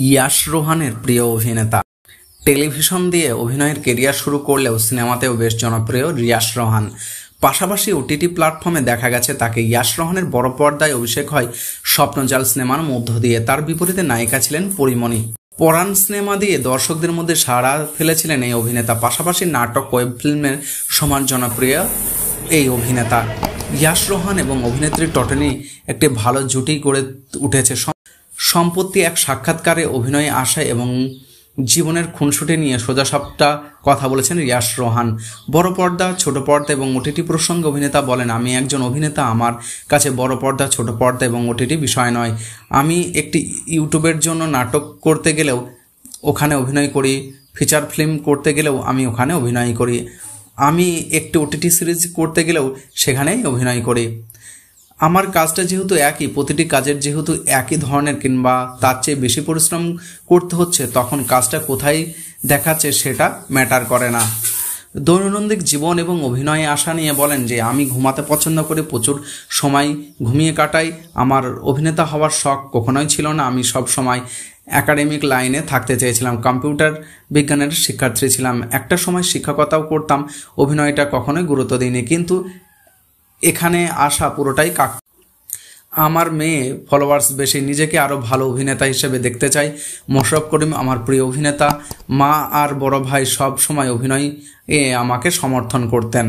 ইয়াশ রোহানের প্রিয় অভিনেতা। টেলিভিশন দিয়ে অভিনয়ের কেরিয়ার শুরু করলেও সিনেমাতেও বেশ জনপ্রিয় ইয়াশ রোহান। পাশাপাশি ওটিটি প্ল্যাটফর্মে দেখা গেছে তাকে ইয়াশ রোহানের বড় পর্দায় অভিষেক হয় স্বপ্নজাল সিনেমার মধ্য দিয়ে। তার বিপরীতে নায়িকা ছিলেন পরিমণি। পরাণ সিনেমা দিয়ে দর্শকদের মধ্যে সাড়া ফেলেছিলেন এই অভিনেতা। পাশাপাশি নাটক, ওয়েব ফিল্মের সমান জনপ্রিয় এই অভিনেতা। ইয়াশ রোহান এবং অভিনেত্রী টটনি একটি ভালো জুটি গড়ে উঠেছে। সম্প্রতি এক সাক্ষাৎকারে অভিনয়ে আসা এবং জীবনের খুনসুটি নিয়ে সোজাসাপটা কথা বলেছেন ইয়াশ রোহান। বড় পর্দা, ছোট পর্দা এবং ওটিটি প্রসঙ্গে অভিনেতা বলেন, আমি একজন অভিনেতা। আমার কাছে বড় পর্দা, ছোট পর্দা এবং ওটিটি বিষয় নয়। আমি একটি ইউটিউবের জন্য নাটক করতে গেলেও ওখানে অভিনয় করি, ফিচার ফিল্ম করতে গেলেও আমি ওখানে অভিনয় করি, আমি একটি ওটিটি সিরিজ করতে গেলেও সেখানেই অভিনয় করি। আমার কাজটা যেহেতু একই, প্রতিটি কাজের যেহেতু একই ধরনের কিংবা তার চেয়ে বেশি পরিশ্রম করতে হচ্ছে, তখন কাজটা কোথায় দেখাচ্ছে সেটা ম্যাটার করে না। দৈনন্দিন জীবন এবং অভিনয়ে আসা নিয়ে বলেন যে, আমি ঘুমাতে পছন্দ করি, প্রচুর সময় ঘুমিয়ে কাটাই। আমার অভিনেতা হওয়ার শখ কখনোই ছিল না। আমি সব সময় একাডেমিক লাইনে থাকতে চেয়েছিলাম। কম্পিউটার বিজ্ঞানের শিক্ষার্থী ছিলাম। একটা সময় শিক্ষকতাও করতাম। অভিনয়টা কখনোই গুরুত্ব দিইনি, কিন্তু এখানে আসা পুরোটাই আমার মেয়ে ফলোয়ার্স বেশি, নিজেকে আরও ভালো অভিনেতা হিসেবে দেখতে চাই। মোশাররফ করিম আমার প্রিয় অভিনেতা। মা আর বড় ভাই সব সময় অভিনয়ে আমাকে সমর্থন করতেন।